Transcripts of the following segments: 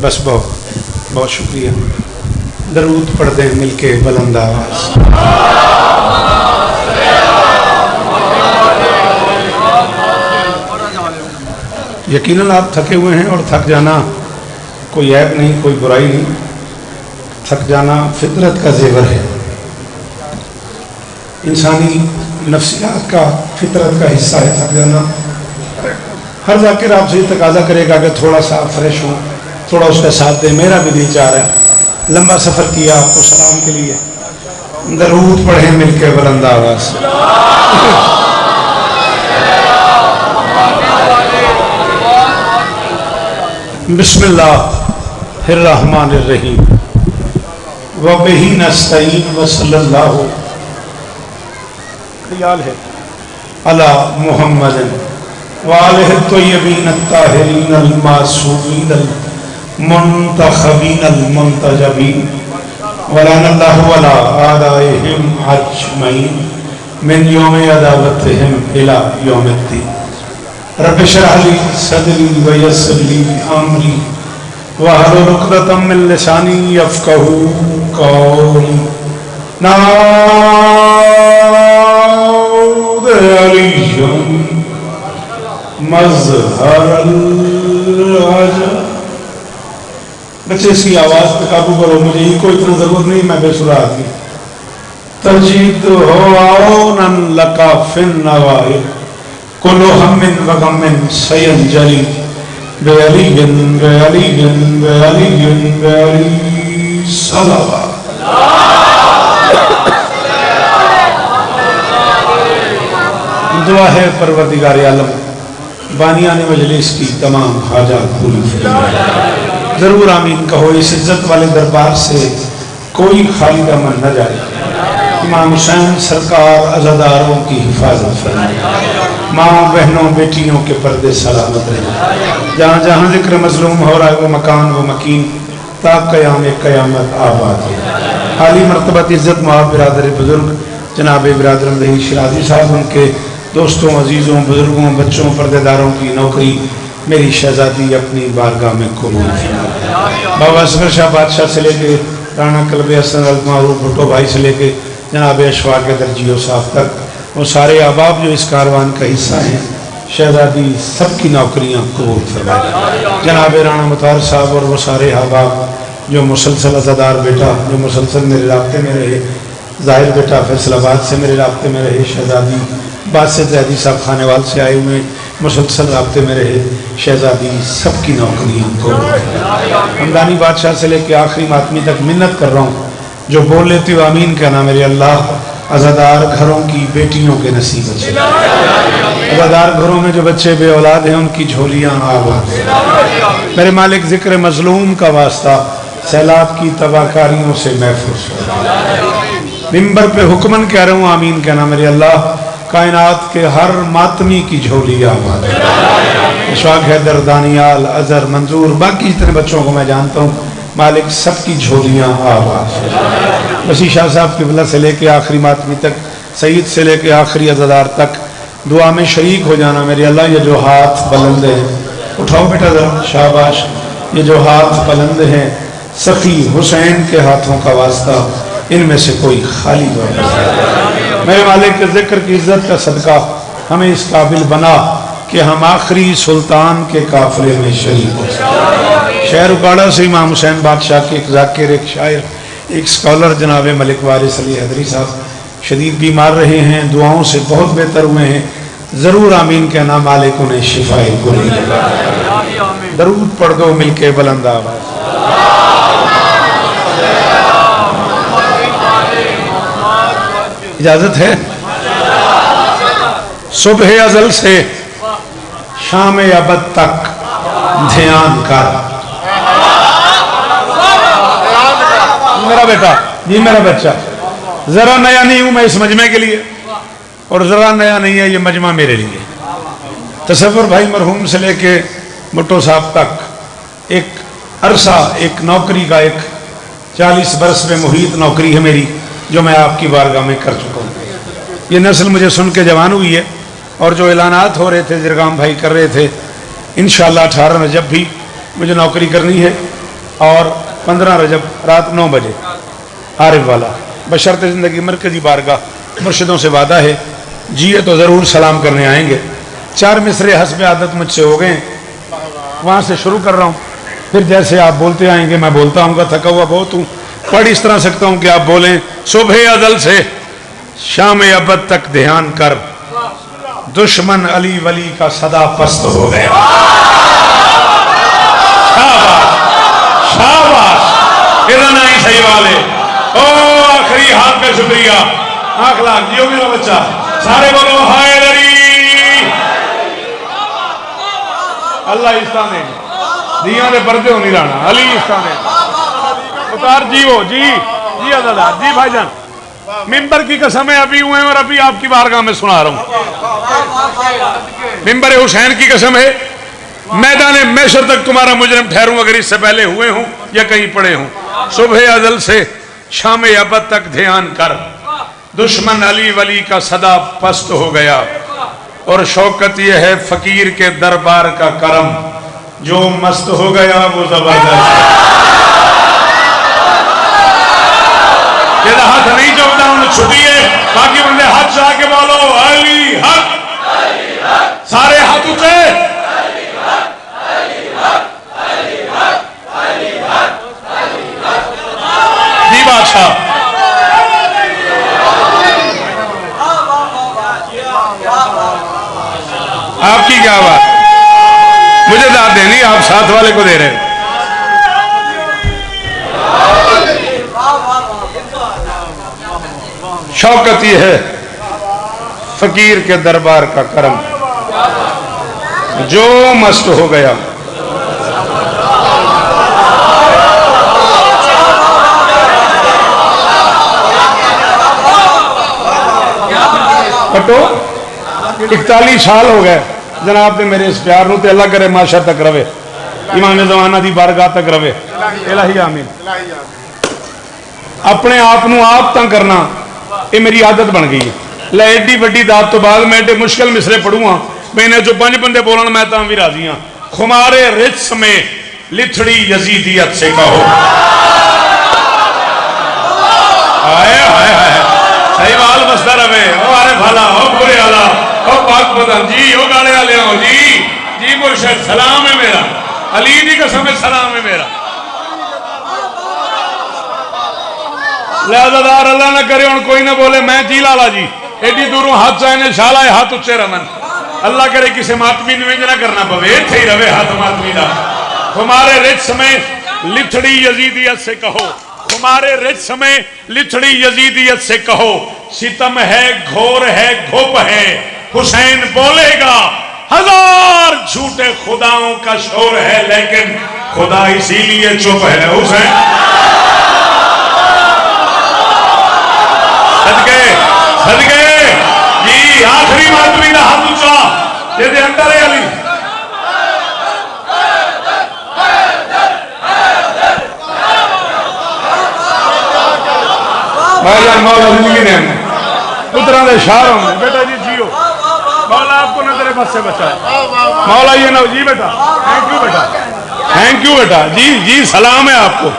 बस बहुत बहुत शुक्रिया। दरूद पढ़ते हैं मिलके बुलंद आवाज़। यकीनन आप थके हुए हैं और थक जाना कोई ऐब नहीं, कोई बुराई नहीं। थक जाना फितरत का जेवर है, इंसानी नफ्सियात का, फितरत का हिस्सा है थक जाना। हर जाकिर आपसे ये तकाजा करेगा कि थोड़ा सा फ्रेश हो, थोड़ा उसका साथ दे। मेरा भी दिल चाह रहा है, लंबा सफ़र किया आपको सलाम के लिए। दरूद पढ़े मिलके बुलंद आवाज़। बिस्मिल्लाहिर्रहमानिर्रहीम व बिही नस्तईन व सल्लल्लाहु है अला मुहम्मदिन व आलिहि तय्यबीन अत्ताहिरीन अल-मासूमीन अल-मुंतखबीन अल-मुंतजबीन व लअनल्लाहु अला आदाइहिम अजमईन मिन यौम अदावतिहिम इला यौमिद्दीन। रब्बि इश्रह ली सदरी व यस्सिर ली अमरी वहलुल उक़दतम मिन लिसानी यफ़क़हू क़ौली। नाऊद अलिय्युम मज़हरल अजब। बच्चे इसकी आवाज़ पे काबू करो, मुझे ही कोई इतना ज़रूरत नहीं, मैं बेसुरा आदमी। तजीद हो आउनन लका फिन नवाइब कुल्लु हम्मिन व गम्मिन सयंजली बेअलियन बेअलियन बेअलियन बेअली सल्लल्लाहु। दुआ है परवरदिगार आलम बानियान मजलिस की तमाम हाजात पूरी फरमाए। जरूर आमीन कहो। इस इज्जत वाले दरबार से कोई खाली का मन न जाए। इमाम हुसैन सरकार अज़ादारों की हिफाजत फरमाए। माँ बहनों बेटियों के पर्दे सलामत रहे। जहाँ जहाँ जिक्र मजलूम हो रहा है वो मकान वो मकीन ता क़याम क़यामत आबाद है। हाली मरतबत इज़्ज़त मुआब बिरादर बुजुर्ग जनाब बिरादर दही शिराजी साहब, उनके दोस्तों अजीज़ों बुजुर्गों बच्चों पर्देदारों की नौकरी मेरी शहजादी अपनी बारगाह में कबूल फरमाए। बाबा असगर शाह बादशाह से लेके राणा कल्ब हसन अल मारूफ भुट्टो भाई से लेके जनाब अशफाक दरजियो साहब तक वो सारे अहबाब जो इस कारवान का हिस्सा हैं, शहजादी सबकी नौकरियाँ कबूल फरमाए। जनाब राणा मुतार साहब और वो सारे अहबाब जो मुसलसल अज़ादार बेटा जो मुसलसल मेरे राब्ते में रहे, ज़ाहिर बेटा फैसलाबाद से मेरे राब्ते में रहे, शहजादी बादशाह जैदी साहब खानेवाल से आए हुए मुसलसल राब्ते में रहे, शहजादी सबकी नौकरियाँ कबूल। हमदानी बादशाह से लेकर आखिरी मातमी तक मिन्नत कर रहा हूँ, जो बोल लेती हो आमीन कहना मेरे अल्लाह। अज़ादार घरों की बेटियों के नसीब अच्छे, अज़ादार घरों में जो बच्चे बे औलाद हैं उनकी झोलियाँ आबाद। मेरे मालिक जिक्र मजलूम का वास्ता सैलाब की तबाहकारियों से महफूज। मिंबर पे हुक्मन कह रहा हूँ आमीन कहना मेरे अल्लाह। कायनात के हर मातमी की झोली आबाद। इशफाक हैदर दानियाल अजहर मंजूर बाकी जितने बच्चों को मैं जानता हूँ, मालिक सबकी झोलियाँ आबाद। वसी शाह साहब किबला से लेके आखिरी मातमी तक, सईद से लेके आखिरी अज़ादार तक दुआ में शरीक हो जाना मेरे अल्लाह। ये जो हाथ बुलंद हैं, उठाओ बेटा जरा, शाबाश। ये जो हाथ बुलंद हैं सखी हुसैन के हाथों का वास्ता, इनमें से कोई खाली नहीं। मेरे मालिक के जिक्र की इज्जत का सदका हमें इस काबिल बना कि हम आखिरी सुल्तान के काफिले में शरीक हो। शहर उकाड़ा से इमाम हुसैन बादशाह के एक जाकिर, एक शायर, एक स्कॉलर जनाब मलिक वारिस अली हैदरी साहब शदीद बीमार रहे हैं, दुआओं से बहुत बेहतर हुए हैं। ज़रूर आमीन कहना, मालिक उन्हें शिफाए कुली। दरूद पढ़ दो मिलके बुलंद आवाज़। इजाजत है? सुबह अज़ल से शाम अबद तक ध्यान कर। मेरा बेटा जी, मेरा बच्चा जरा नया नहीं हूं मैं इस मजमे के लिए, और जरा नया नहीं है ये मजमा मेरे लिए। तसव्वुर भाई मरहूम से लेके भुट्टो साहब तक एक अरसा, एक नौकरी का, एक 40 बरस में मुहित नौकरी है मेरी, जो मैं आपकी बारगाह में कर चुका हूँ। ये नस्ल मुझे सुन के जवान हुई है, और जो ऐलानात हो रहे थे जिरगाम भाई कर रहे थे, इंशाअल्लाह 18 में जब भी मुझे नौकरी करनी है और 15 रजब रात 9 बजे आरिफ वाला बशर्ते ज़िंदगी मरकज़ी बारगाह मुर्शिदों से वादा है, जिए तो ज़रूर सलाम करने आएंगे। 4 मिसरे हस्ब आदत मुझसे हो गए, वहाँ से शुरू कर रहा हूँ, फिर जैसे आप बोलते आएंगे मैं बोलता आऊँगा। थका हुआ बहुत हूँ, पढ़ इस तरह सकता हूँ कि आप बोलें। सुबह अज़ल से शाम अबद तक ध्यान कर, दुश्मन अली वली का सदा पस्त हो गया। शाबाश शाबाश, इधर आई सही वाले। ओ आखिरी हाथ का शुक्रिया। आंख लाख जियो मेरा बच्चा, सारे बोलो हाय लरी। अल्लाह इस्ताने दिया दे पर्दे हो नहीं रहना, अली इस्ताने उतार जी हो जी जी दादा जी भाईजान, मिंबर की कसम है अभी हुए और अभी आपकी बारगाह में सुना रहा हूं। मिंबर हुसैन की कसम है, मैदान मैशर तक तुम्हारा मुजरिम ठहरूं अगर इससे पहले हुए हूं या कहीं पड़े हूं। सुबह अज़ल से शाम अबद तक ध्यान कर, दुश्मन अली वली का सदा पस्त हो गया। और शौकत यह है फकीर के दरबार का करम, जो मस्त हो गया वो जबरदस्त। हाथ नहीं चलता उन्हें छुट्टी है, बाकी बंदे हाथ चाह के बोलो अली हक, सारे हाथ उठे। जी बादशाह आपकी क्या बात, मुझे दाद देनी, आप साथ वाले को दे रहे हैं। शौकत यह है फकीर के दरबार का करम, जो मस्त हो गया। कटो 41 साल हो गए जनाब ने मेरे इस प्यार नूं, ते अल्लाह करे माशा तक रवे, इमाम ज़माना दी बारगाह तक रवे। इलाही आमीन। अपने आप नूं आप तंग करना ये मेरी आदत बन गई है। लै एडी वड्डी दात तो बाद मैं एडे मुश्किल मिसरे पढ़ूंगा, मैंने जो 5 बंदे बोलन मैं तां भी राजी हाँ। खुमारे रिच में लिथड़ी यजीदियत से कहो, हाय हाय हाय, सही बाल बसता रवे। ओ अरे भला ओ बुरे आला ओ पाक बदन जी, ओ गाले वाले हो जी जी मुर्शद सलाम है मेरा, अली दी कसम सलाम है मेरा। लिहाजादार अल्लाह ना करे हुण कोई ना बोले मैं जी लाला जी एडी दूरों हाथ चाहे शाला हाथ उच्चे रमन। अल्लाह करे किसी मातमी निवेंज ना करना पवे, इत्थे ही रवे हाथ मातमी दा। हमारे रिच समय लिथड़ी यजीदियत से कहो, हमारे रिच समय लिथड़ी यजीदियत से कहो, सितम है घोर है घुप है, हुसैन बोलेगा 1000 झूठे खुदाओं का शोर है, लेकिन खुदा इसीलिए चुप है। हुसैन सदके सदके जी, आखिरी मातमी का हाथ ऊंचा जेदे अंदर है अली। भाईजान मौला जिंदगी ने पुत्रा दे शार होंगे बेटा जी, जियो मौला आपको न तेरे बस से बचाए। मौला ये ना जी बेटा, थैंक यू बेटा, थैंक यू बेटा जी जी, सलाम है आपको।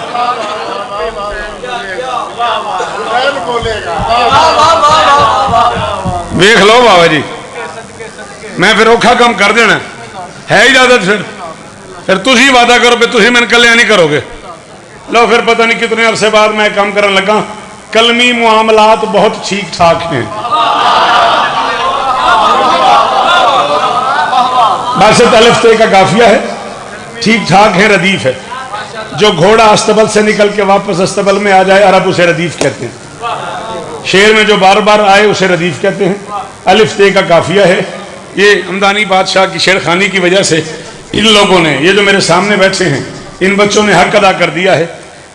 देख लो बाबा जी, मैं फिर औखा काम कर देना है इजाजत, फिर तुसी वादा करो भी तुसी मैंने कल्याण करोगे। लो फिर पता नहीं कितने अरसे बाद मैं काम करने लगा। कलमी मामलात बहुत ठीक ठाक हैं, बस अलिफ ते का काफिया है, ठीक ठाक है, रदीफ है। जो घोड़ा अस्तबल से निकल के वापस अस्तबल में आ जाए अरब उसे रदीफ कहते हैं। शेर में जो बार बार आए उसे रदीफ कहते हैं। अलिफ ते का काफिया है। ये हमदानी बादशाह की शेरखानी की वजह से इन लोगों ने, ये जो मेरे सामने बैठे हैं, इन बच्चों ने हक अदा कर दिया है।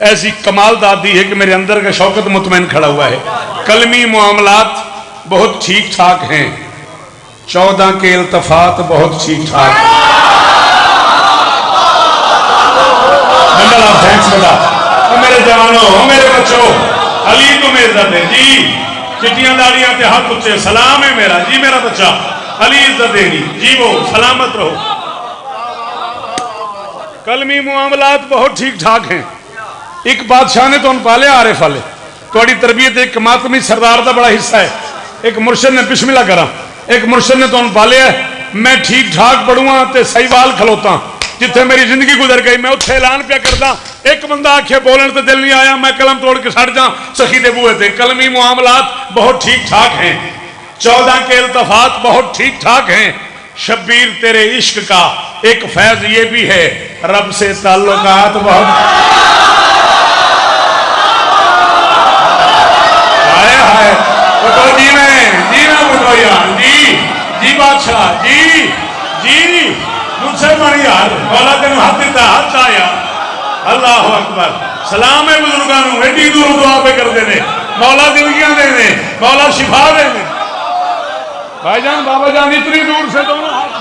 ऐसी कमाल दाद दी है कि मेरे अंदर का शौकत मुतमैन खड़ा हुआ है। कलमी मामलात बहुत ठीक ठाक हैं, 14 के इल्तफात बहुत ठीक ठाक। थैंक्स बेटा, मेरे जवानों, मेरे बच्चों, अली को मेरी इज्जत है जी। चिट्टियां दाड़ियां ते हाथ उच्चे, सलाम है मेरा जी, मेरा बच्चा अली इज्जत देगी जी, वो सलामत रहो। कलमी मुआमलात बहुत ठीक ठाक हैं। एक बादशाह ने तो पाले आरे फाले थोड़ी तरबियत एक मातमी सरदार का बड़ा हिस्सा है। एक मुर्शद ने बिस्मिल्लाह करा, एक मुर्शद ने तो पाले है। मैं ठीक ठाक पढ़ूआ तो सहीवाल खलोता, जिथे मेरी जिंदगी गुजर गई मैं उत्थे ऐलान पिया करता। एक बंदा आखे बोलन तो दिल नहीं आया, मैं कलम तोड़ के सड़ जा सखी दे बूहे थे। कलमी मुआमलात बहुत ठीक ठाक हैं, 14 के इल्तफात बहुत ठीक ठाक हैं। शब्बीर तेरे इश्क का एक फैज ये भी है, रब से ताल्लुकात बहुत। हाय हाय बुटो जी मैं बुटो यार जी बादशाह जी मुझसे बड़ी यार मौला तेन हाथ दिता हाथ आया। अल्लाह अकबर। सलाम है बुजुर्गों, एडी दूर दुआ पे करते ने। मौला जिंदगियां देने, मौला शिफा देने। भाईजान बाबा जान इतनी दूर से दोनों हाथ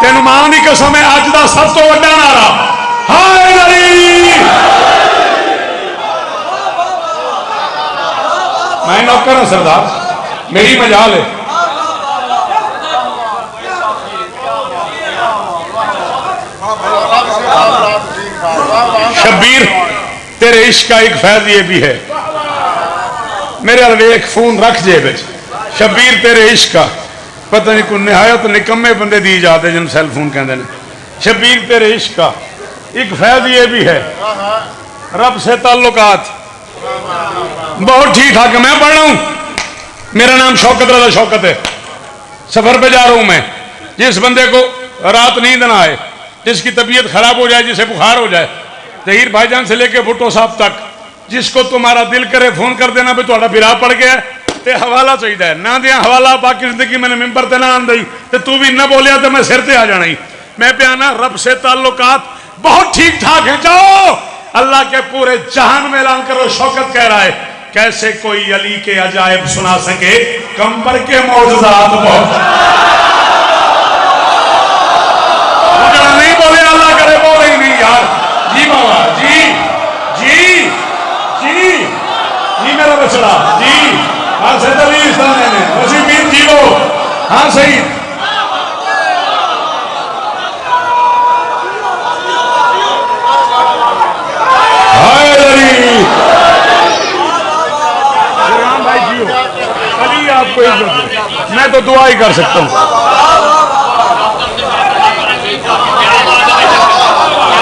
तेन मां की कसम है अज का सब तो वड्डा नारा हाय अली। मैं नौकर हूं सरदार, मेरी मजाल है। शब्बीर तेरे इश्क का एक फैज ये भी है, मेरे एक फोन रख जेब। शब्बीर तेरे इश्क का पता नहीं कोई निहायत निकम्मे बंदे दी जाते जिन सेल फोन कहते हैं। शब्बीर तेरे इश्क का एक फैज ये भी है, रब से ताल्लुकात बहुत ठीक ठाक। मैं पढ़ रहा हूं, मेरा नाम शौकत रजा शौकत है। सफर पे जा रहा हूं मैं। जिस बंदे को रात नींद ना आए, जिसकी तबीयत खराब हो जाए, जिसे बुखार हो जाए, जहीर भाईजान से लेके भुट्टो साहब तक, जिसको तुम्हारा दिल करे फोन कर देना भी थोड़ा बिरा पड़ गया ते हवाला चाहिए ना दिया हवाला। बाकी जिंदगी मैंने मिंबर ते ना आंदी ते तू भी ना बोलिया तो मैं सिर ते आ जाना ही। मैं प्याना रब से ताल्लुकात बहुत ठीक ठाक है। जाओ अल्लाह के पूरे जहान में ऐलान करो। शौकत कह रहा है कैसे कोई अली के अजायब सुना सके, कंबर के मौजूदात बहुत। नहीं बोले अल्लाह करे बोले ही नहीं यार। जी बाबा जी मेरा बछड़ा जी। हाँ सैदली वसीम जी वो हाँ सही। भाई जी अली आपको इज्जत, मैं तो दुआ ही कर सकता हूँ।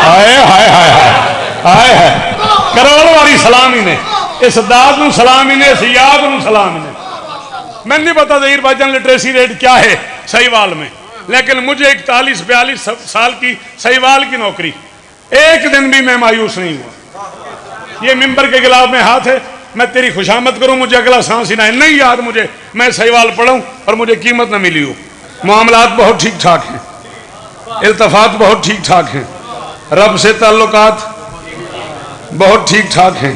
हाय हाय हाय हाय हाय करोड़ वाली सलामी ने इस दाद नूं सलामी ने, इस याद नूं सलामी ने। मैंने नहीं पता जहीर भाईजान लिटरेसी रेट क्या है सहीवाल में, लेकिन मुझे 41-42 साल की सहीवाल की नौकरी, एक दिन भी मैं मायूस नहीं हुआ। ये मिंबर के गिलाफ में हाथ है, मैं तेरी खुशामद करूं, मुझे अगला सांस ही ना नहीं याद मुझे मैं सहीवाल पढ़ूं और मुझे कीमत ना मिली हो। मामलात बहुत ठीक ठाक हैं, इल्तफात बहुत ठीक ठाक हैं, रब से ताल्लुकात बहुत ठीक ठाक हैं।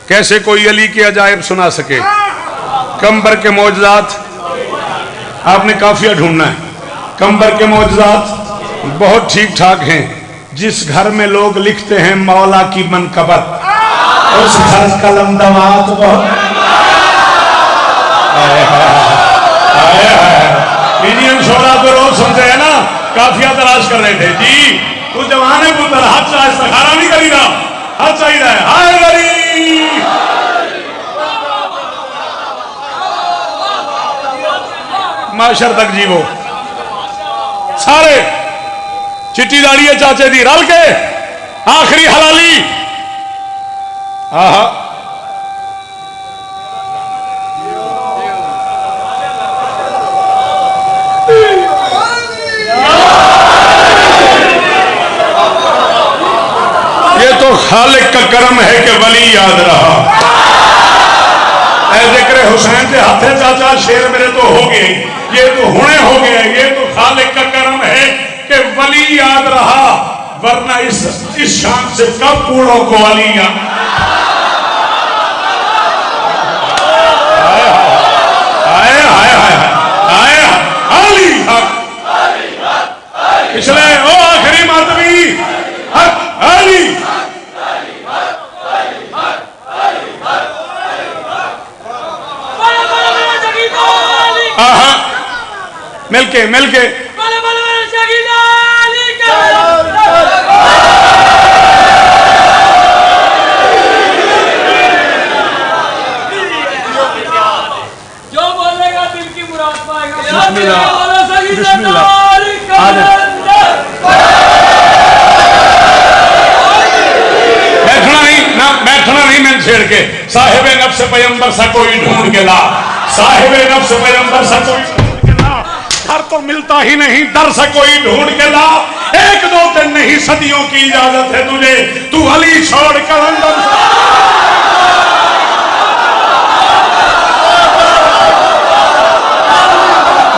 कैसे कोई अली के अजायब सुना सके, कंबर के मौजूदात। आपने काफिया ढूंढना है। कंबर के मौजूदात बहुत ठीक ठाक हैं। जिस घर में लोग लिखते हैं मौला की मनकबत, उस घर कलम दमात बहुत। इंडियन शोरा तो रोज सुनते हैं ना, काफिया तलाश कर रहे थे। जी तू जवान है पुत्र, हाथ चाहे सखारा नहीं करी ना, हाथ चाहिए है। हाय गरी माशर तक जीवो सारे। चिट्टी दाड़ी है चाचे दी रल के आखिरी हलाली। आहा ये तो खालिक का करम है कि वली याद रहा। जिक्र हुसैन के हाथे चाचा शेर मेरे तो हो गए, ये तो हुणे हो गए। ये तो खालिक का करम है कि वली याद रहा, वरना इस शान से कब बूढ़ों को वली याद। पिछले ओ आखिरी मातमी हक अली। मिलके सदके साहिब नफ्स पैगंबर सा कोई ढूंढ के ला, साहिब नफ्स पैगंबर सा कोई ढूंढ के ला। घर तो मिलता ही नहीं, दर से कोई ढूंढ के ला। एक दो दिन नहीं सदियों की इजाजत है तुझे, तू अली छोड़ कलंदर।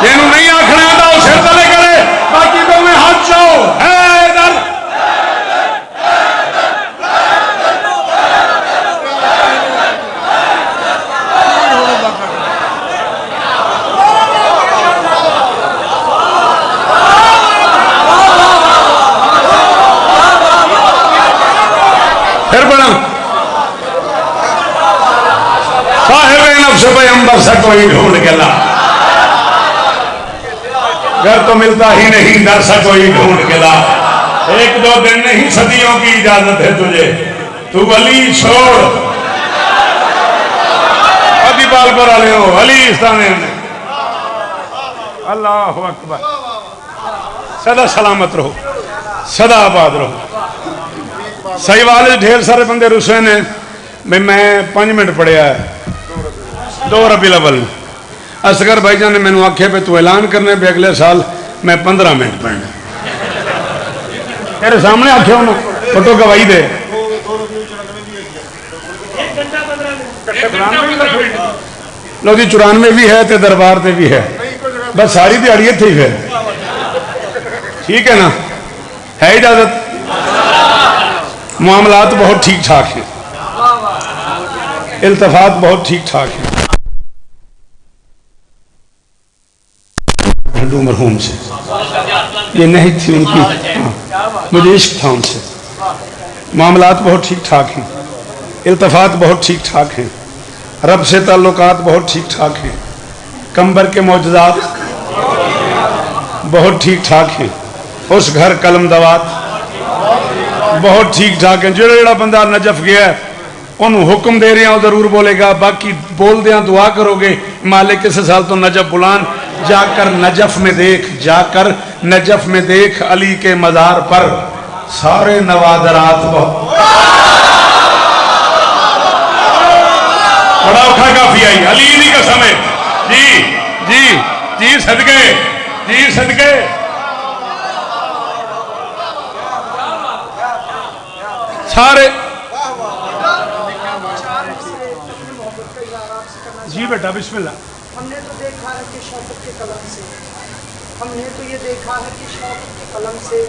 जिन्हों नहीं आखना आता वो सिर तले करे, बाकी तो मैं हाथ जाओ है इधर। फिर बना साहिब नफ्स पैगंबर से कोई ढूंढ के ला। घर तो मिलता ही नहीं, दर से कोई ढूंढ के ला। एक दो दिन नहीं सदियों की इजाजत है तुझे, तू अली छोड़। अदीपाल पर आले हो अली इस्ताने। अल्लाह अकबर। सदा सलामत रहो, सदा आबाद रहो। सही वाले ढेर सारे बंदे रुसे ने। मैं 5 मिनट पढ़िया है 2 रबीउल अव्वल। असगर भाईजान ने मैंने आख्या पे तू ऐलान करने पे अगले साल मैं 15 मिनट पढ़ना। तेरे सामने आख्या उन्होंने फोटो गवाही दे। लो जी 94 भी है, दरबार से भी है, बस सारी दिहाड़ी थी फिर ठीक है ना। है इजाजत? मामलात बहुत ठीक ठाक है, इल्तफात बहुत ठीक ठाक है। मरहूम से ये नहीं थी उनकी, मुझे इश्क था उनसे। मामलात बहुत ठीक ठाक हैं, इल्तफात बहुत ठीक ठाक हैं, रब से ताल्लुकात बहुत ठीक ठाक हैं, कंबर के मौजूदात बहुत ठीक ठाक हैं, उस घर कलम दवात बहुत ठीक ठाक है। जो बंदा नजफ गया उन्होंने हुक्म दे रहे हैं जरूर बोलेगा, बाकी बोल दिया दुआ करोगे मालिक किस साल तो नजफ बुलान। जाकर नजफ में देख, जाकर नजफ में देख अली के मज़ार पर सारे नवादरात बड़ा औखा काफी आई। अली की कसम है जी जी जी सदके, जी सदके। सारे जी बेटा बिस्मिल्लाह। हमने तो देखा है कि शौकत के कलम से, हमने तो ये देखा है कि शौकत के कलम से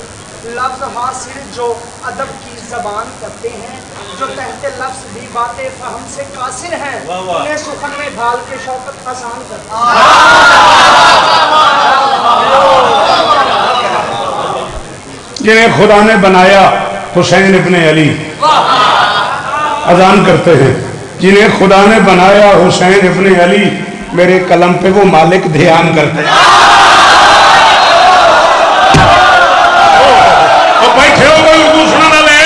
लफ्ज हासिल जो अदब की जबान करते हैं, जो कहते लफ्ज भी बातें फहम से कासिर हैं, उन्हें सुखन में ढाल के शौकत आसान करते हैं। जिन्हें खुदा ने बनाया हुसैन इब्ने अली अजान करते हैं, जिन्हें खुदा ने बनाया हुसैन इब्ने अली मेरे कलम पे वो मालिक ध्यान करते हैं। बैठे हो कोई उर्दू सुना ले,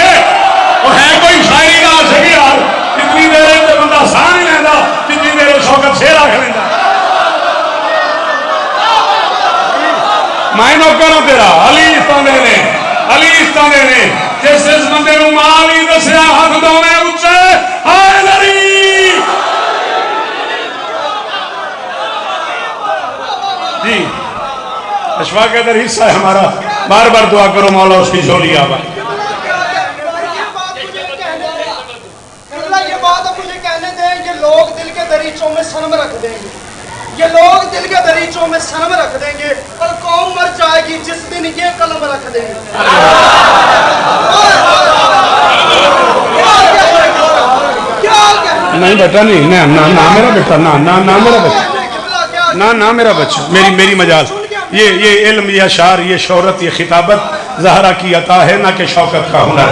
वो है कोई शायरी ना सही यार। जितनी देर तो बंदा साह नहीं लेता, जितनी देर शौकत शेर आख लेता। मैं नौकर तेरा अली इस्ताने ने, अली इस्ताने ने जिस बंदे माल ही दसिया हाथ दोने उच्चे हाय लरी। जी अशफाक के अंदर हिस्सा है हमारा, बार बार दुआ करो मौला उसकी झोली आवा। ये बात अब मुझे कहने दें, ये लोग दिल के दरीचों में सनम रख देंगे, ये लोग दिल के दरीचों में सनम रख देंगे और कौम मर जाएगी जिस दिन ये कलम रख देंगे। नहीं बेटा नहीं, ना ना ना मेरा बेटा, ना ना ना मेरा बच्चा, ना ना मेरा बच्चा, मेरी मजाल। ये इल्म, ये अशार, ये शोहरत, ये खिताबत ज़हरा की अता है, ना कि शौकत का हुनर।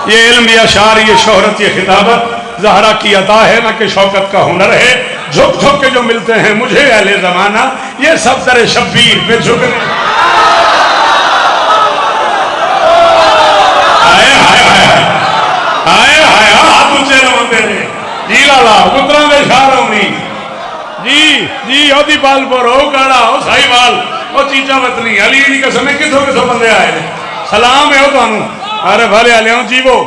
ये इल्म, ये अशार, ये शोहरत, ये खिताबत ज़हरा की अता है, ना कि शौकत का हुनर है। झुक झुक के जो मिलते हैं मुझे अहले ज़माना, ये सब तरह शब्बीर पे झुक हाथ ऊंचे रवंदे ने जी लाला पुत्रा दे शार होनी जी जी ओदी पालपुर हो काड़ा हो साईवाल वो चीजा वतनी अली दी कसम है किथों किथों बंदे आए ने सलाम है थानू अरे भले लियाओ जीवो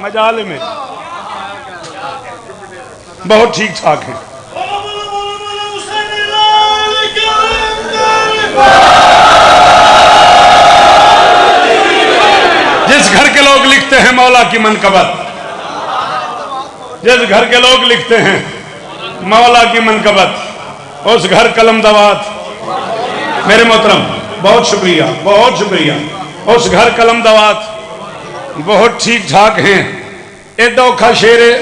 मजाल में बहुत ठीक ठाक है। जिस घर के लोग लिखते हैं मौला की मनकबत, जिस घर के लोग लिखते हैं मौला की मनकबत, उस घर कलम दवात मेरे मोहतरम बहुत शुक्रिया बहुत शुक्रिया। उस घर कलम दवात बहुत ठीक ठाक हैं। एडा औखा शेर है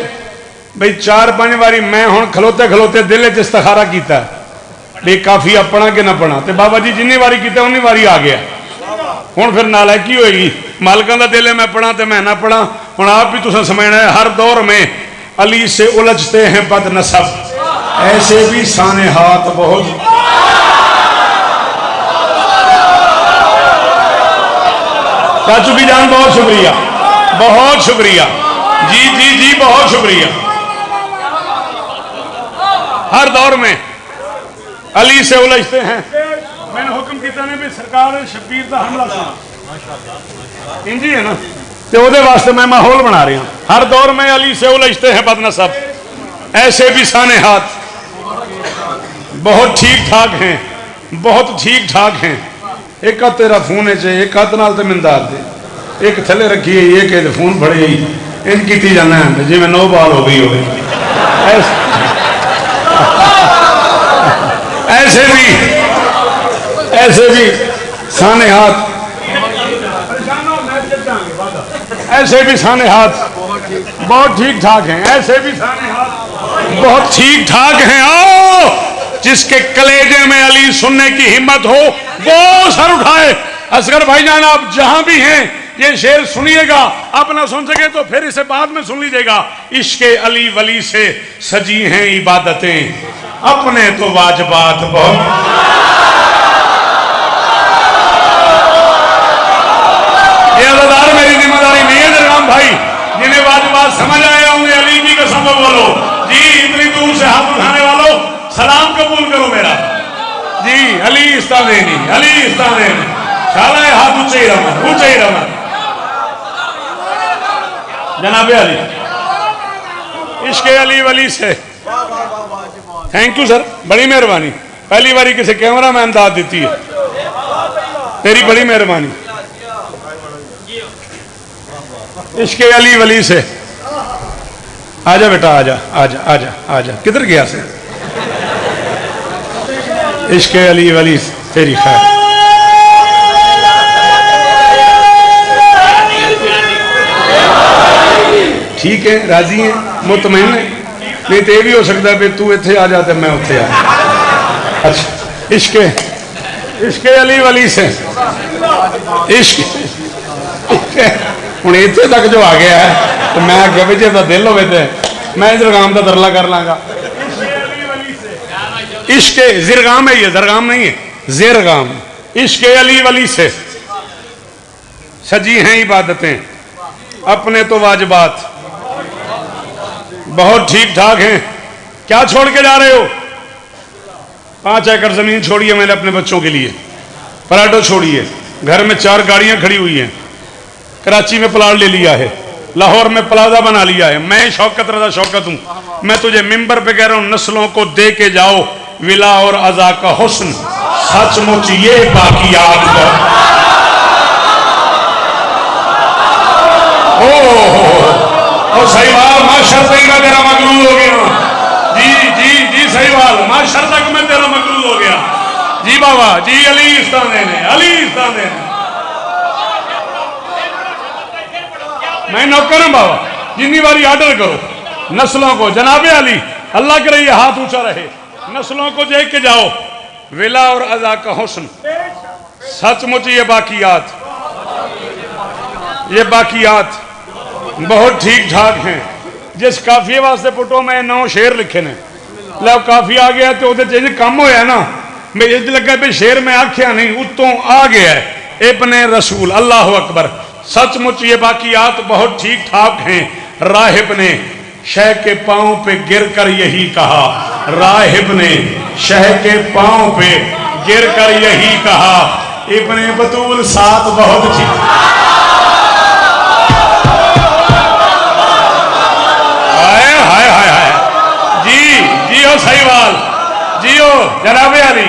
भाई 4-5 बारी मैं हूं खलोते खलोते दिल च इस्तिखारा किया भी काफी अपना कि ना पढ़ा तो बाबा जी जिन्नी बारी किया उन्नी बारी आ गया। हूँ फिर नालायकी होएगी मालिका का दिल है मैं पढ़ा तो मैं ना पढ़ा। हूँ आप भी तुसें समझना है हर दौर में अली से उलझते हैं बद नसब ऐसे भी साने हाथ बहुत। चाचू की जान बहुत शुक्रिया बहुत शुक्रिया जी जी जी बहुत शुक्रिया। हर दौर में अली से उलझते हैं। मैंने हुक्म किया ने भी सरकार शब्बीर का हमला सुना इंजी है ना तो वो वास्ते मैं माहौल बना रही हूँ। हर दौर में अली से उलझते हैं बदनसब ऐसे भी साने हाथ बहुत ठीक ठाक हैं बहुत ठीक ठाक हैं। एक हाथ तेरा फोन है एक हाथ नाल तो मिंदार दे एक थले रखिए एक फोन फड़े इन की जाना है जिम्मे 9 बाल हो गई हो ऐसे भी साने हाथ ऐसे भी साने हाथ बहुत ठीक ठाक हैं। ऐसे भी साने हाथ बहुत ठीक ठाक हैं। आओ जिसके कलेजे में अली सुनने की हिम्मत हो वो सर उठाए। असगर भाईजान आप जहां भी हैं ये शेर सुनिएगा आप ना सुन सके तो फिर इसे बाद में सुन लीजिएगा। इश्के अली वली से सजी हैं इबादतें अपने तो वाजबात बहुत। ये अदादार मेरी जिम्मेदारी नहीं है दरगाम भाई जिन्हें वाजबात समझ आए होंगे अली की कसम बोलो जी। इतनी दूर से हाथ उठाने वालों सलाम कबूल करो मेरा जी। अली इस्तादेनी अली इस्तादेनी शाला हाथ ऊंचे ही रहा ऊंचे ही रहा जनाबे अली इश्के अली वली से थैंक यू सर बड़ी मेहरबानी। पहली बारी किसी कैमरा मैन दाद दी है तेरी बड़ी मेहरबानी। इश्के अली वली से आजा बेटा आजा आजा आजा आजा किधर गया से इश्के अली वली तेरी खैर। ठीक है राजी है मुतमईन है नहीं तो यह भी हो सकता है तू इत्थे आ जा तो मैं उत्थे आ। अच्छा इश्के इश्के अली वली से इश्क हूँ इत्थे तक जो आ गया है तो मैं अगे भी जो दिल हो मैं जरगाम का तरला कर लाँगा। इश्के जिरगाम है ये जरगाम नहीं है जिरगाम। इश्के अली वली से सजी हैं इबादतें अपने तो वाजबात बहुत ठीक ठाक हैं। क्या छोड़ के जा रहे हो 5 एकड़ जमीन छोड़िए मैंने अपने बच्चों के लिए। पराठो छोड़िए घर में 4 गाड़ियां खड़ी हुई हैं। कराची में प्लाट ले लिया है लाहौर में प्लाजा बना लिया है। मैं शौकत रजा शौकत हूं मैं तुझे मिंबर पे कह रहा हूं नस्लों को दे के जाओ विला और अजा का हुस्न सचमुच ये बाकियात का। ओ सहीवाल माशर तक मैं तेरा मकरूज हो गया जी जी जी सहीवाल माशर तक मैं तेरा मकरूज हो गया जी बाबा जी। अली इस्ताने ने अली इस्ताने ने मैं नौकर हूं बाबा जितनी बारी ऑर्डर करो नस्लों को जनाबे अली अल्लाह करे ये हाथ ऊंचा रहे नस्लों को देख के जाओ विला और अजा का हुस्न सचमुच ये बाकियात बहुत ठीक ठाक हैं। जिस काफिए वास्ते पुटो मैं 9 शेर लिखे ने लो काफी आ गया तो कम होया ना मेरे लगा भी शेर में आख्या नहीं उत्तों आ गया है इब्ने रसूल अल्लाह अकबर। सचमुच ये बाकियात बहुत ठीक ठाक हैं। राहिब ने शह के पांव पे गिर कर यही कहा राहिब ने शह के पांव पे गिर कर यही कहा, इब्ने बतूल साथ बहुत थी। हाय हाय हाय हाय, जी जियो सहीवाल, जियो जनाबे अली,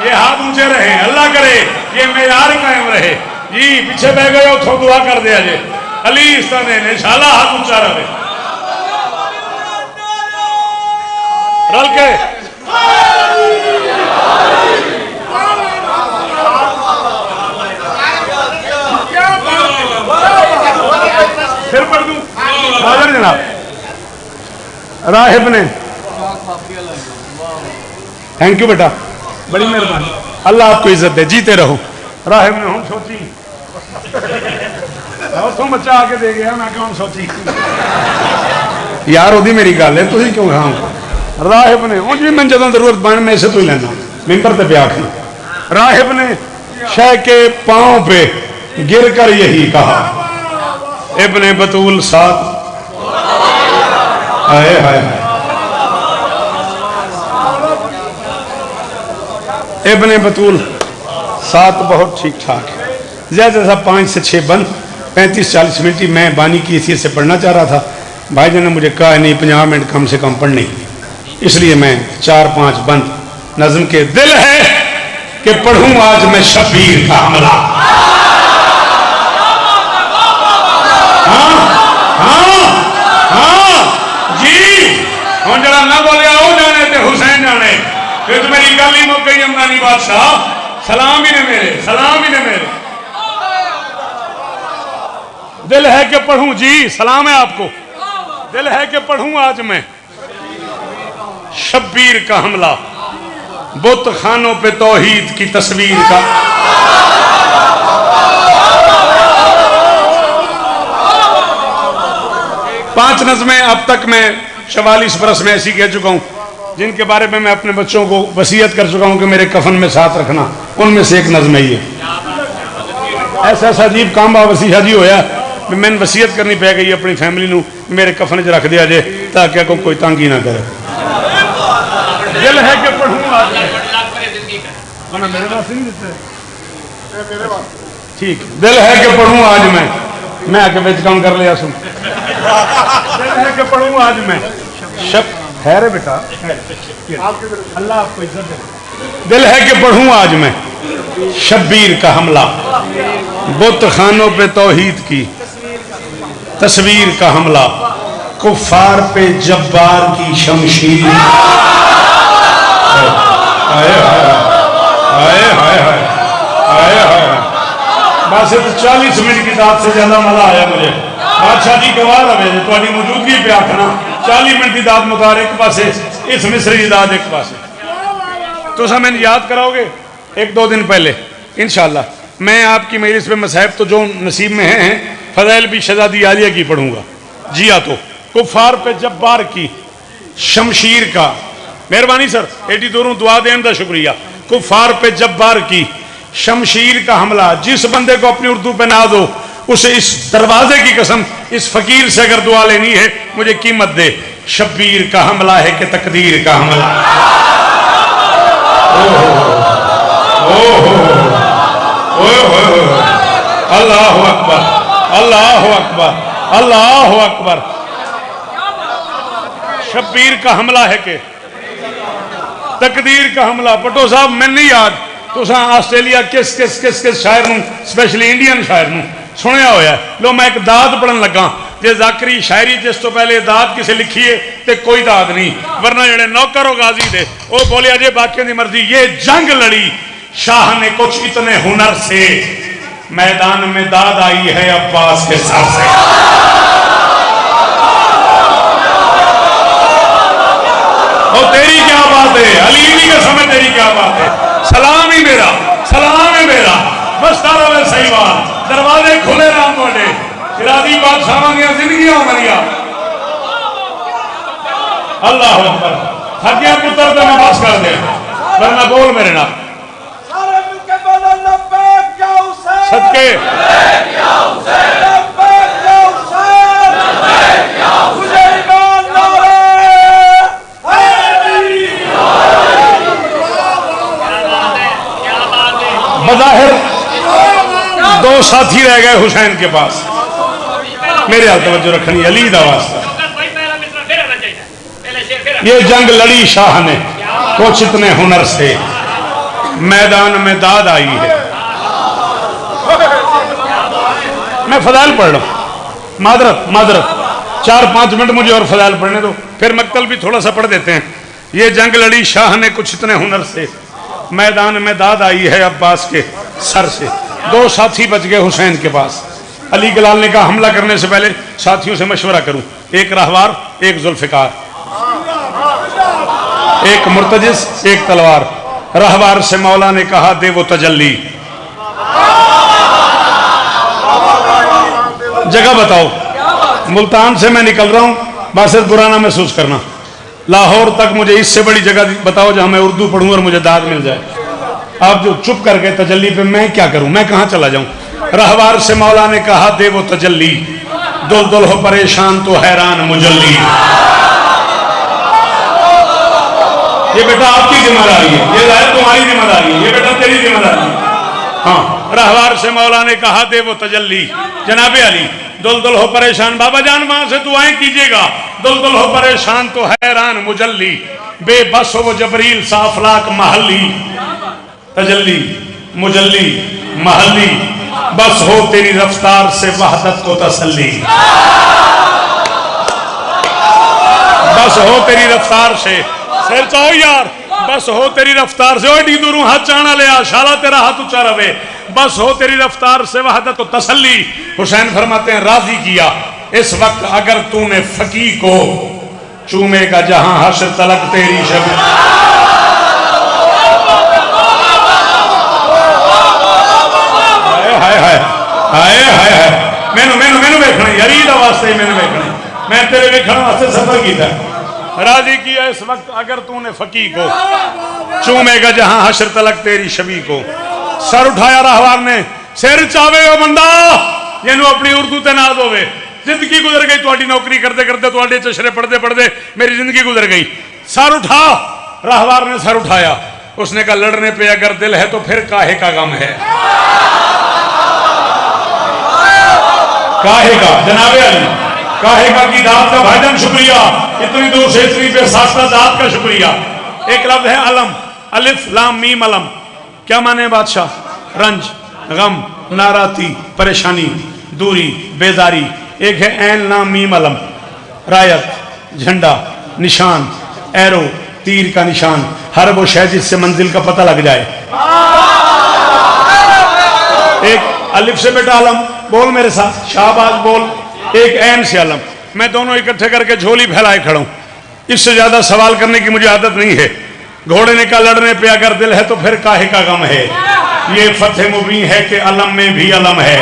ये हाथ ऊंचे रहे, अल्लाह करे ये मेयार कायम रहे। जी पीछे बह गए हो, दुआ कर दिया जे अली इस तरह इंशाल्लाह हाथ ऊंचा रहे। रल के फिर पढ़ दूं हाजिर जनाब। राहिब ने, थैंक यू बेटा, बड़ी मेहरबानी, अल्लाह आपको इज्जत दे, जीते रहो। राहिब ने हम सोची तुम बच्चा आके दे गया, मैं क्यों सोची यार ओदी मेरी गल है, तुम क्यों हाँ। राहिब ने उंज भी मैं जो जरूरत बन मैं इसे तो ही लेना मिंबर ते पे आखना। राहिब ने शह के पांव पे गिर कर यही कहा, इब्ने बतूल साथ। हाय हाय हाय, इब्ने बतूल साथ बहुत ठीक ठाक है। ज्यादा सा 5 से 6 बंद 35-40 मिनट ही मैं बानी की हैसियत से पढ़ना चाह रहा था। भाईजान ने मुझे कहा नहीं 50 मिनट कम से कम पढ़ने, इसलिए मैं 4-5 बंद नज्म के दिल है कि पढ़ूं आज मैं शब्बीर का हमला। हाँ हाँ हाँ जी, हम जरा ना बोले आओ जाने ते हुसैन जाने, फिर तो मेरी गल ही मुक गई। अमदानी बादशाह सलाम ही ने मेरे, सलाम ही ने मेरे। दिल है कि पढ़ूं, जी सलाम है आपको, दिल है कि पढ़ूं आज मैं शब्बीर का हमला, बुत खानों पे तौहीद की तस्वीर का। पांच नज़में अब तक मैं 44 बरस में ऐसी कह चुका हूं, जिनके बारे में मैं अपने बच्चों को वसीयत कर चुका हूं कि मेरे कफन में साथ रखना। उनमें से एक नज़म है ये। ऐसा अजीब काम वसीहा जी होया, मैंने वसीयत करनी पै गई अपनी फैमिली नू, मेरे कफन च रख दिया जे ताकि कोई तंग ही ना करे। दिल है कि पढ़ूं आज, ठीक, दिल है कि पढ़ूं आज मैं आके बेच काम कर लिया सुन। दिल है कि पढ़ूं आज मैं शब है रे बेटा, अल्लाह आपको इज्जत दे। दिल है कि पढ़ूं आज मैं शब्बीर का हमला, बुत खानों पे तौहीद की तस्वीर का हमला, कुफार पे जब्बार की शमशीर। हाय हाय हाय हाय हाय हाय, बस 40 मिनट की दात से ज्यादा मजा आया मुझे। बादशाह जी गवाह रहे थोड़ी मौजूदगी पे आखना 40 मिनट की दात मुकार एक पासे, इस मिसरी की दात एक पासे। तो सब मैंने याद कराओगे 1-2 दिन पहले इंशाल्लाह मैं आपकी मजलिस पे मसाहिब तो जो नसीब में हैं फज़ाइल भी शहज़ादी आलिया की पढ़ूंगा। जी हाँ, तो कुफार पे जब्बार की शमशीर का, मेहरबानी सर एडी दूरों दुआ देने का शुक्रिया। कुफार पे जब्बार की शमशीर का हमला, जिस बंदे को अपनी उर्दू पे ना दो उसे इस दरवाजे की कसम, इस फकीर से अगर दुआ लेनी है मुझे कीमत दे। शब्बीर का हमला है कि तकदीर का हमला। अल्लाहु अकबर, अल्लाहु अकबर, अल्लाहु अकबर। शब्बीर का हमला है कि तकदीर का हमला। पटो साहब मैं नहीं याद तुसा आस्ट्रेलिया किस किस किस किस शायर नूं, स्पेशली इंडियन शायर नूं सुनिया होया। लो मैं एक दाद पढ़न लगा, जे जाकरी शायरी जिस तो पहले दाद किसे लिखी है ते कोई दाद नहीं, वरना जेड़े नौकर हो गाजी दे वो बोलिया जे बाकियों की मर्जी। ये जंग लड़ी शाह ने कुछ इतने हुनर से, मैदान में दाद आई है अब्बास के सर से। ओ तेरी क्या बात है अलीमी के समय, तेरी क्या बात है। सलाम ही मेरा, सलाम है मेरा, बस तारा में सही बात, दरवाजे खुले राम बोले, इरादी बादशाह की जिंदगी मरिया। अल्लाह अकबर। हकिया पुत्र तो नमाज कर दे, वरना बोल मेरे नाम सदके। दो साथी रह गए हुसैन के पास। मेरे हाल तवज्जो रखनी, अली दा वास्ता। ये जंग लड़ी शाह ने कुछ इतने हुनर से, मैदान में दाद आई है। मैं फजाइल पढ़ रहा हूं, मादरत 4-5 मिनट मुझे और फजाइल पढ़ने दो, फिर मक्तल भी थोड़ा सा पढ़ देते हैं। ये जंग लड़ी शाह ने कुछ इतने हुनर से, मैदान में दाद आई है अब्बास के सर से। दो साथी बच गए हुसैन के पास। अली गलाल ने कहा हमला करने से पहले साथियों से मशवरा करूं, एक रहवार, एक जुल्फिकार, एक मुर्तजिस, एक तलवार। रहवार से मौला ने कहा दे वो तजल्ली, जगह बताओ। मुल्तान से मैं निकल रहा हूं, बासित बुराना महसूस करना। लाहौर तक मुझे इससे बड़ी जगह बताओ जहां मैं उर्दू पढ़ूं और मुझे दाद मिल जाए। आप जो चुप करके तजल्ली पे मैं क्या करूं, मैं कहां चला जाऊं। रहवार से मौला ने कहा दे वो तजल्ली, दुल दुल हो परेशान तो हैरान मुजल्ली। ये बेटा आपकी जिम्मेदारी है, ये जाहिर तुम्हारी जिम्मेदारी है, ये बेटा तेरी जिम्मेदारी है। हाँ, रहवार से मौला ने कहा दे वो तजल्ली, जनाबे अली दुल दुल हो परेशान। बाबा जान वहां से दुआएं कीजिएगा। दुल दुल हो परेशान तो हैरान मुजल्ली, बेबस हो वो जबरील साफलाक महली। तजल्ली मुजल्ली महली, बस हो तेरी रफ्तार से वहदत को तसल्ली। बस हो तेरी रफ्तार से, सिर चाहो यार, बस हो तेरी रफ्तार से। ओडी दूरों हाथ चाना ले आ, शाला तेरा हाथ ऊंचा रवे। बस हो तेरी रफ्तार से वहदत को तसल्ली। हुसैन फरमाते हैं राजी किया इस वक्त अगर तूने फकी को, चूमेगा जहां हश्र तलक तेरी शब। हाय हाय हाय हाय हाय, मैनू वेखना यारी दा वास्ते, मैनू वेखना, मैं तेरे वेखण वास्ते सफर किया। राजी किया इस वक्त अगर तूने फकी को, चूमेगा जहां हश्र तलक तेरी शबी को। सर उठाया रहवार ने, सिर चावे ओ बंदा जिन्हों अपनी उर्दू ते नाज होवे। जिंदगी गुजर गई तुहाडी नौकरी करते करते, तुहाडे चशरे पढ़ते पढ़ते मेरी जिंदगी गुजर गई। सर उठा। रहवार ने सर उठाया। उसने कहा लड़ने पे अगर दिल है तो फिर काहे का गम है। काहे का जनाबे अली, काहे का की दात का भाईजान शुक्रिया, इतनी दूर से इतनी बेसाख्ता दात का शुक्रिया। एक लफ्ज है अलम, अलिफ लाम मीम अलम, क्या माने बादशाह? रंज, गम, नाराती, परेशानी, दूरी, बेदारी। एक है ऐन लाम मीम अलम, रायत, झंडा, निशान, एरो, तीर का निशान, हर वो शय जिससे मंजिल का पता लग जाए। एक अलिफ से बेटा अलम, बोल मेरे साथ, शाहबाज बोल। एक ऐन से अलम, मैं दोनों इकट्ठे करके झोली फैलाए खड़ा हूं। इससे ज्यादा सवाल करने की मुझे आदत नहीं है। घोड़े ने कहा लड़ने पे अगर दिल है तो फिर काहे का गम है। ये फतेह मुबीन है कि अलम में भी अलम है।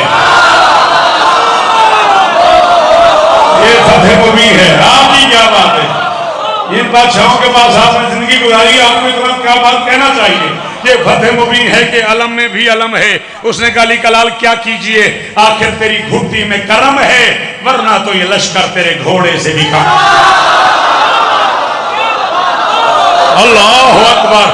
ये फतेह मुबीन है। आपकी क्या बात है, इन बादशाहों के पास आपने जिंदगी गुजारी, आपको इतना क्या बात कहना चाहिए। ये फतेह मुबीन है कि अलम में भी अलम है। उसने कहा अली कलाल क्या कीजिए, आखिर तेरी घुट्टी में करम है, वरना तो ये लश्कर तेरे घोड़े से भी कम। अल्लाह अकबर,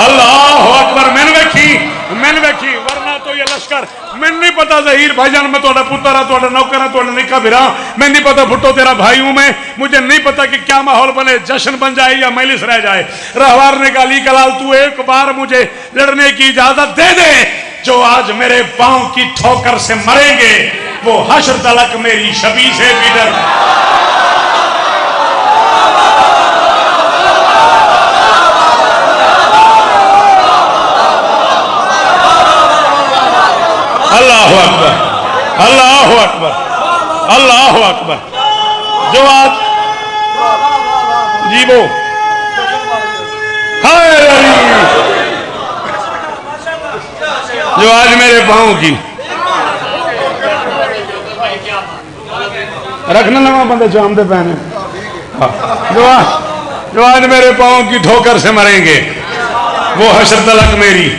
अल्लाह अकबर। मैंने वेखी, वरना तो ये लश्कर। मैंने नहीं पता जहीर भाईजान मैं तोड़ा पुत्र हाँ, तोड़ा नौकर हाँ, तोड़ा निका बिरा। मैं नहीं पता भुट्टो तेरा भाई हूं मैं। मुझे नहीं पता कि क्या माहौल बने, जश्न बन जाए या मैलिस रह जाए। रहवार ने कहा अली कलाल तू एक बार मुझे लड़ने की इजाजत दे दे। जो आज मेरे पांव की ठोकर से मरेंगे वो हश्र तलक मेरी शबी से भी डर। अल्लाह अकबर, अल्लाह अकबर, अल्लाह अकबर। जो आज जी वो जो आज मेरे पाँव की रखना लगा बंदे चांदे पहने, जो आज मेरे पाँव की ठोकर से मरेंगे वो हश्र तलक मेरी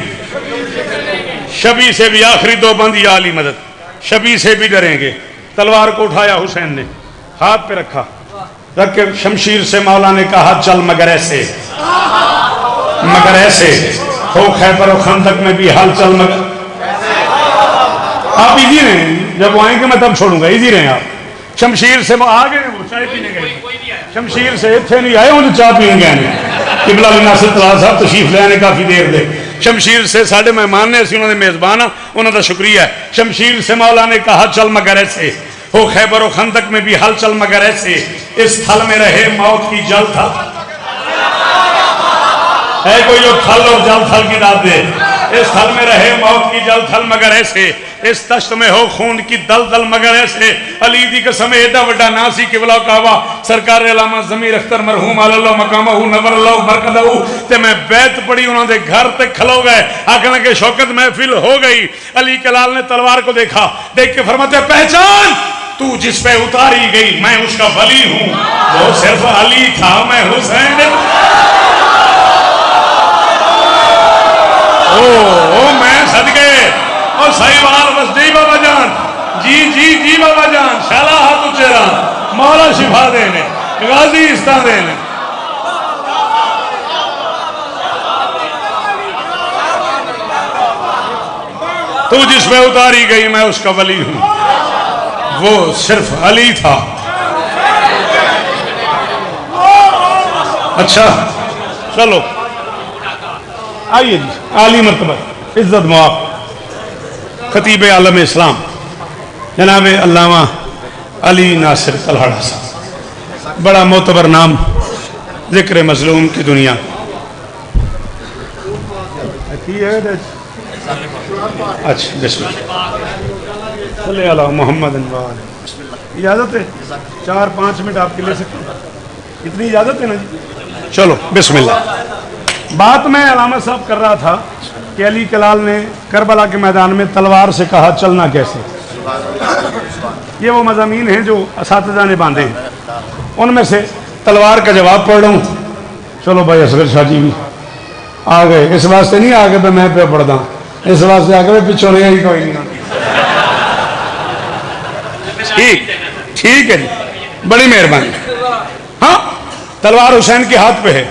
शबी से भी। आखिरी दो बंद या अली मदद, शबी से भी डरेंगे। तलवार को उठाया हुसैन ने, हाथ पे रखा, रख के शमशीर से मौला ने कहा चल मगर ऐसे, मगर ऐसे हो खैबर और खंदक में भी हाल चल मगर। आप इजी रहे, जब वो आएंगे मैं तब छोड़ूंगा, इजी रहे आप। शमशीर से वो आ गए, वो चाय पीने गए, शमशीर से इतने नहीं आए, उन्हें चाय पीने गए। किबला बिन नासिर तलाल साहब तशरीफ ले आने काफी देर दे। शमशीर से साढ़े मेहमान ने, असं उन्होंने मेजबान आ, उन्होंने शुक्रिया है। शमशीर से मौला ने कहा चल मगर ऐसे हो, खैबर खंदक में भी हल चल मगर ऐसे, इस थल में रहे मौत की जल थल। है कोई जो थल और जल थल की दाद दे, इस थल में रहे मौत की जल थल मगर ऐसे, इस तश्त में हो खून की दल दल मगर ऐसे। अली दी कसम एडा वड्डा नासी किबला कावा सरकार अलामा ज़मीर अख्तर मरहूम अल्लाह मकामहू नवर अल्लाह बरकतहू ते मैं बैत पड़ी उन्होंने दे घर ते खलो गए, आखने के शौकत महफिल हो गई। अली कलाल ने तलवार को देखा, देख के फरमाते पहचान तू जिस पे उतारी गई मैं उसका वली हूं। वो सिर्फ अली था, मैं हुसैन। ओ मैं सदके और साहिवाल बस जी बाबा जान, जी जी जी बाबा जान, शाला हाथ उचेरा मौला शिफा देने गाजी इस्ता देने। तू जिस पे उतारी गई मैं उसका वली हूं, वो सिर्फ अली था। अच्छा चलो आइए जी, आली मरतबा इज्जत मुआफ खतीब आलम इस्लाम जनाब अल्लामा अली नासिर तलहाड़ा साहब, बड़ा मोतबर नाम जिक्र मजलूम की दुनिया। अच्छा बिस्मिल्लाह मोहम्मद इजाज़त है, 4-5 मिनट आपके ले सकते हैं, इतनी इजाज़त है ना जी। चलो बिस्मिल्लाह। बात मैं अलामा साहब कर रहा था कि अली कलाल ने करबला के मैदान में तलवार से कहा चलना कैसे। ये वो मज़ामीन हैं जो असातिज़ा ने बांधे हैं, उनमें से तलवार का जवाब पढ़ रहा हूँ। चलो भाई असगर शाह जी भी आ गए, इस वास्ते नहीं आ गए मैं पे पढ़दा, इस वास्ते आ गए पिछों नहीं आई कोई नहीं। ठीक ठीक है जी, बड़ी मेहरबानी। हाँ तलवार हुसैन के हाथ पे है।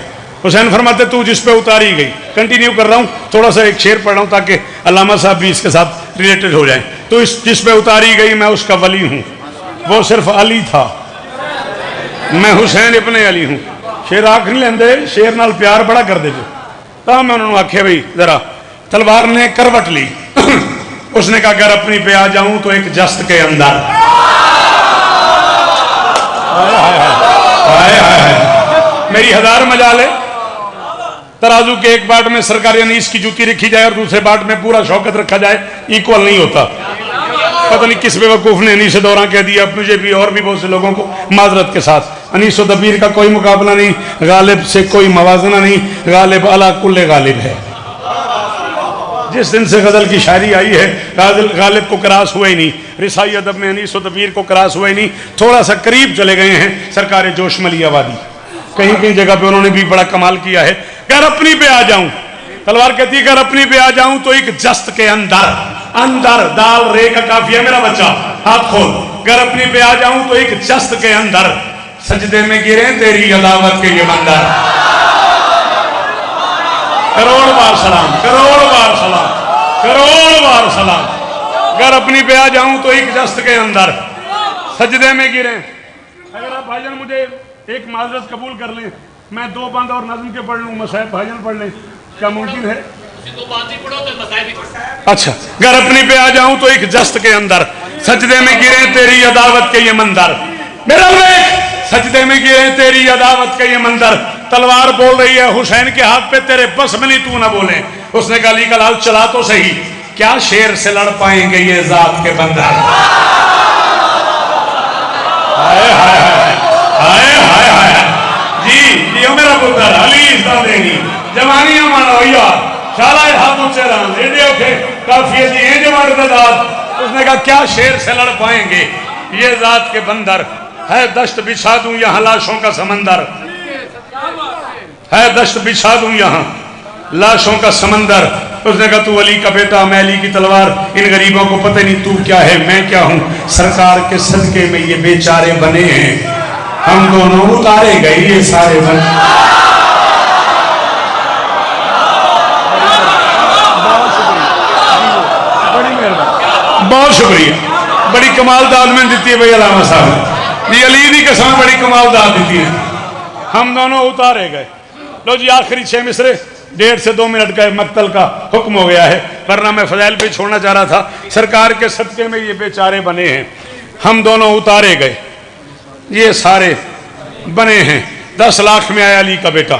हुसैन फरमाते तू जिस पे उतारी गई, कंटिन्यू कर रहा हूँ, थोड़ा सा एक शेर पढ़ रहा हूँ ताकि अल्लामा साहब भी इसके साथ रिलेटेड हो जाए। तो इस जिस पे उतारी गई मैं उसका वली हूँ, वो सिर्फ अली था, मैं हुसैन इब्ने अली हूँ। शेर आख नहीं लेंदे, शेर नाल प्यार बड़ा कर दे। तो मैं उन्होंने आखे भाई जरा, तलवार ने करवट ली उसने कहा अगर अपनी पे आ जाऊं तो एक जस्त के अंदर मेरी 1000 मजाल है, तराजू के एक बाट में सरकारी अनीस की जूती रखी जाए और दूसरे बाट में पूरा शौकत रखा जाए, इक्वल नहीं होता। पता नहीं किस बेवकूफ ने अनीस दौरान कह दिया, मुझे भी और भी बहुत से लोगों को माजरत के साथ। अनीस दबीर का कोई मुकाबला नहीं, गालिब से कोई मवाजना नहीं, गालिब अला कुल्ले गालिब है। जिस दिन से गजल की शायरी आई है गालिब को क्रॉस हुआ ही नहीं, रिसाई अदब में अनीस दबीर को क्रॉस हुआ ही नहीं, थोड़ा सा करीब चले गए हैं सरकार जोशमली आबादी। कहीं कहीं जगह पे उन्होंने भी बड़ा कमाल किया है। अगर अपनी पे आ जाऊं, तलवार कहती है अगर अपनी पे आ जाऊं तो एक जस्त के अंदर, अंदर दाल रे का काफिया मेरा बच्चा हाथ खोल, अगर अपनी पे आ जाऊं तो एक जस्त के अंदर सजदे में गिरे तेरी अदावत के ये बंदर। करोड़ बार सलाम, करोड़ बार सलाम, करोड़ बार सलाम। अगर अपनी पे आ जाऊं तो एक जस्त के अंदर सजदे में गिरे। अगर आप भाईजान मुझे एक माजरत कबूल कर लें, मैं 2 बंद और नज़म के पढ़ लूँ, मसाइब भाईजान पढ़ लें, क्या मुमकिन है? अच्छा अगर अपनी पे आ जाऊं तो एक जस्त के अंदर सजदे में गिरे तेरी अदावत के ये मंदर। मेरा सजदे में गिरे तेरी अदावत के ये मंदर। तलवार बोल रही है हुसैन के हाथ पे, तेरे बस में नहीं तू ना बोले। उसने कहा अली कलाल चला तो सही, क्या शेर से लड़ पाएंगे ये जात के बंदर। हाय हाय हाय हाय हाय जी जी मेरा पुत्र अली इस्ता देगी जवानियां मानो यार शाला हाथ ऊंचे रहा रेडियो के काफी दी है जवान दाद। उसने कहा क्या शेर से लड़ पाएंगे ये जात के बंदर। है दश्त बिछा दूं यहाँ लाशों का समंदर, है दश्त बिछा दूं यहाँ लाशों का समंदर। उसने कहा तू अली का बेटा, मैं अली की तलवार, इन गरीबों को पता नहीं तू क्या है मैं क्या हूं। सरकार के सदके में ये बेचारे बने हैं, हम दोनों उतारे गए ये सारे बने। बहुत बहुत शुक्रिया, बड़ी कमाल दाद में दी है भाई अलामा साहब जी, अली की कसम बड़ी कमाल दाद दी है। हम दोनों उतारे गए। लो जी आखिरी 6 मिसरे 1.5 से 2 मिनट का मक्तल का हुक्म हो गया है, वरना मैं फजाइल पे छोड़ना चाह रहा था। सरकार के सदके में ये बेचारे बने हैं, हम दोनों उतारे गए। ये सारे बने हैं। 10 लाख में आया अली का बेटा,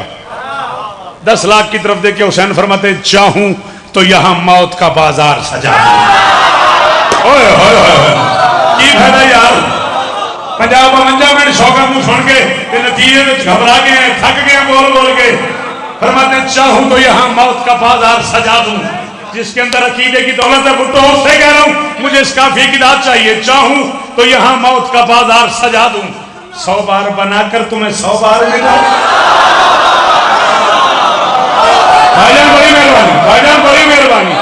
10 लाख की तरफ देखे हुसैन फरमाते चाहूं तो यहां मौत का बाजार सजा। ओए होए होए की फायदा यार, 50-52 मिनट शौकत को सुन के नतीजे में घबरा गए, थक गए बोल बोल के। फरमाते चाहूं तो यहां मौत का बाजार सजा दूं। जिसके अंदर अकीदे की दौलत है भुट्टो उससे कह रहा हूं मुझे इस काफी की दाद चाहिए। चाहूं तो यहां मौत का बाजार सजा दूं, 100 बार बनाकर तुम्हें 100 बार मिला। भाईजान बड़ी मेहरबानी, भाईजान बड़ी मेहरबानी,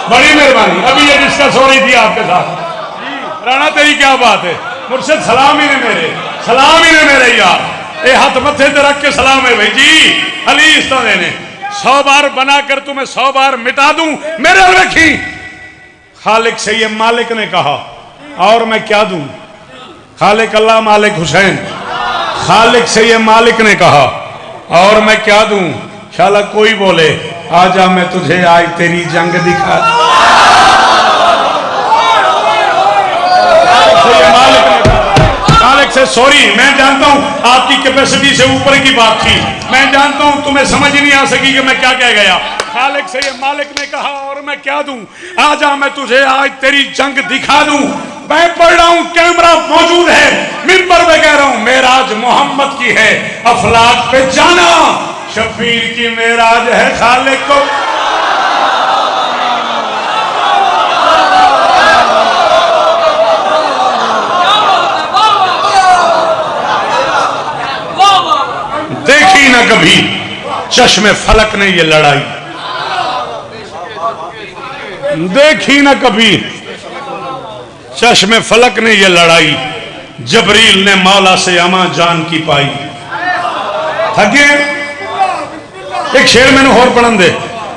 बड़ी मेहरबानी। अभी ये डिस्कस हो रही थी आपके साथ। राणा तेरी क्या बात है, मुर्शिद सलाम ही ने मेरे, सलाम ही ने मेरे यार, ये हाथ मत्थे ते रख के सलाम है भाई जी। अली इस तरह ने 100 बार बनाकर तुम्हें 100 बार मिटा दूं। मेरे रखी खालिक से ये मालिक ने कहा और मैं क्या दूं। खालिक अल्लाह मालिक हुसैन, खालिक से ये मालिक ने कहा और मैं क्या दूं। शाला कोई बोले आजा मैं तुझे आज तेरी जंग दिखा। खालिक से सॉरी, मैं जानता हूं आपकी कैपेसिटी से ऊपर की बात थी, मैं जानता हूं तुम्हें समझ नहीं आ सकी कि मैं क्या कह गया। खालिक से ये मालिक ने कहा और मैं क्या दूं। आजा मैं तुझे आज तेरी जंग दिखा दूं। मैं पढ़ रहा हूं, कैमरा मौजूद है, मिंबर पे कह रहा हूं मेराज मोहम्मद की है, अफलाक पे जाना शबीर की मेराज है। खालिक को देखी ना कभी चश्मे फलक ने ये लड़ाई, देखी ना कभी चश्मे फलक ने ये लड़ाई, जबरील ने मौला से अमा जान की पाई। थके एक शेर मैंने होर पढ़न दे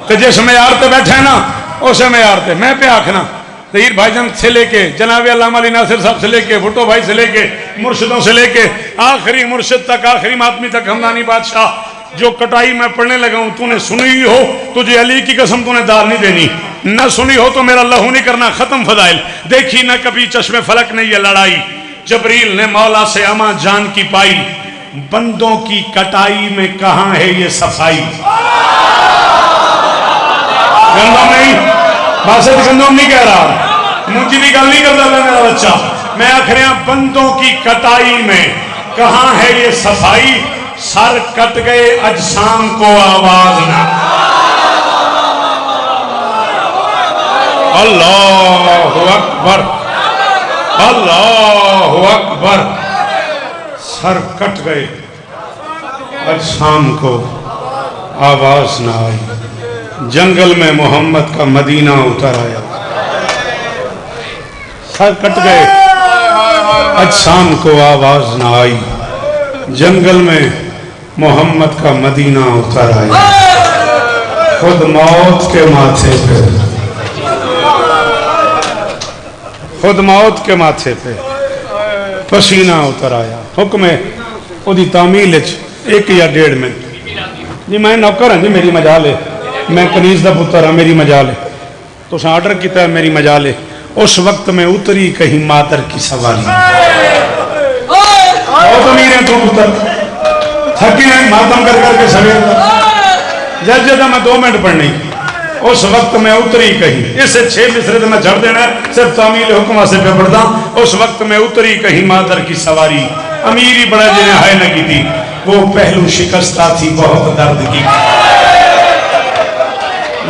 तो जिस मैार पे बैठे ना उस मैार पे मैं पे आखना तहीर भाईजान से लेके जनाब अल्लामा अली नासिर साहब से लेके भुट्टो भाई से लेके मुर्शिदों से लेके आखिरी मुर्शिद तक, आखिरी मातमी तक, हमदानी बादशाह जो कटाई मैं पढ़ने लगा हूं तूने सुनी हो, तुझे अली की कसम तूने दाल नहीं देनी, न सुनी हो तो मेरा लहू नहीं करना, खत्म फदाइल। देखी न कभी चश्मे फलक ने ये लड़ाई, जबरील ने मौला से अमा जान की पाई, बंदों की कटाई में कहां है ये सफाई। गंदम नहीं, बासित गंदम नहीं कह रहा, मुझे भी गल नहीं करता मेरा बच्चा, मैं आखिर बंदों की कटाई में कहां है ये सफाई। सर कट गए अजसाम को आवाज ना। अल्लाहु अकबर, अल्लाहु अकबर। सर कट गए अजसाम को आवाज ना आई। जंगल में मोहम्मद का मदीना उतर आया। सर कट गए अजसाम को आवाज ना आई। जंगल में मोहम्मद का मदीना उतर आया। खुद मौत के माथे पे, खुद मौत के माथे पे पसीना उतर आया। हुक्म है ओदी तामील 1 या 1.5 मिनट जी। मैं नौकर हाँ जी, मेरी मजाल है, मैं कनीज का पुत्र हाँ, मेरी मजाल है। तो आर्डर किया मेरी मजाल है। उस वक्त में उतरी कहीं मातर की सवारी। बहुत अमीर है तू पुत्र, थके हैं मातम कर करके सवेर जब जब मैं 2 मिनट पढ़नी। उस वक्त में उतरी कहीं, इससे 6 मिसरे तो मैं झड़ देना, सिर्फ तामील हुक्म से पे पढ़ता। उस वक्त में उतरी कहीं मातर की सवारी, अमीरी बड़ा जिन्हें हाय न की थी, वो पहलू शिकस्ता थी बहुत दर्द की।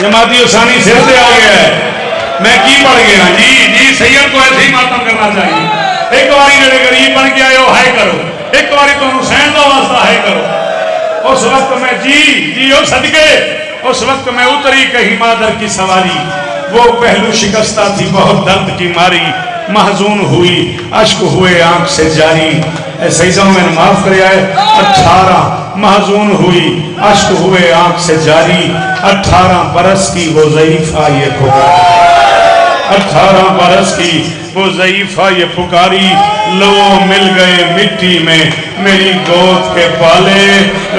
जमाती उसानी सिर से आ गया है, मैं की पढ़ गया जी। जी सैयद को ऐसे ही मातम करना चाहिए। एक बारी जो गरीब बन के आए हो हाय करो, एक बारी तो हुसैन का वास्ता हाय करो। उस वक्त में जी ओ सदके, उस वक्त में उतरी कहीं मादर की सवारी, वो पहलू शिकस्ता थी बहुत दर्द की मारी। महजून हुई अश्क हुए आंख से जारी। ऐसे ही मैंने माफ कर 18 महजून हुई अश्क हुए आंख से जारी। 18 बरस की वो ज़ईफ़ा ये खुदा, 18 बरस की वो ज़ईफ़ा ये पुकारी, लो मिल गए मिट्टी में मेरी गोद के पाले,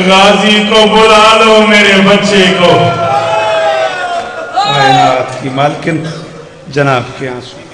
गाजी को बुला लो मेरे बच्चे को। कायनात की मालकिन जनाब के आंसू